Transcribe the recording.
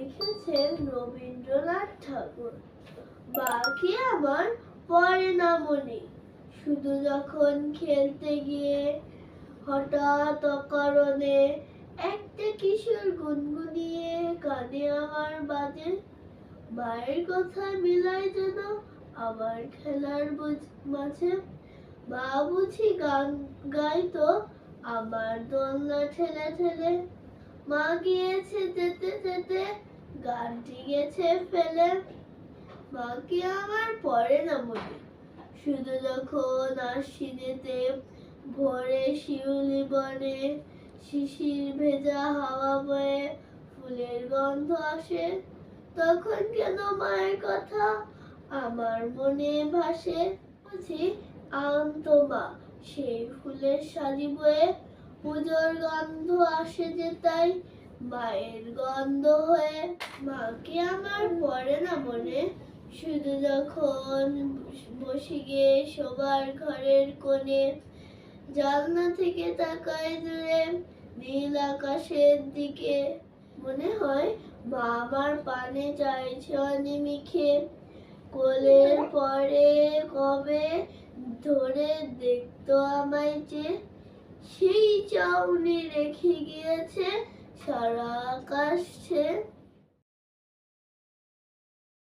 লিখেছেন রবীন্দ্রনাথ ঠাকুর। বাকি আমার পড়ে না মনে, শুধু যখন খেলতে গিয়ে হঠাৎ অকারণে একটা কিশোর গুনগুনিয়ে কানে আমার বাজে। মায়ের কথা মিলায় যেন আমার খেলার মাঝে। মা বুঝি গান গাইতো আমার দোলনা ঠেলে ঠেলে। মা গিয়েছে যেতে যেতে, গানটি গেছে ফেলে। মাকে আমার পড়ে না মনে, শুধু যখন আশ্বিনেতে ভোরে শিউলি বনে শিশির ভেজা হাওয়া বয়ে ফুলের গন্ধ আসে, তখন কেন মায়ের কথা আমার মনে ভাসে। বুঝি আনতো মা সেই ফুলের সাজি বয়ে, পুজোর গন্ধ আসে যে তাই মায়ের গন্ধ হয়ে। মাকে আমার পড়ে না মনে, শুধু যখন বসে গিয়ে শোবার ঘরের কোণে জানলা থেকে তাকায় দূরে নীল আকাশের দিকে। মনে হয় মা আমার পানে চাইছে অনিমিষে, কোলের পরে কবে ধরে দেখতো আমায় যে। সেই চাউনি রেখে গিয়েছে সারা আকাশ ছেয়ে।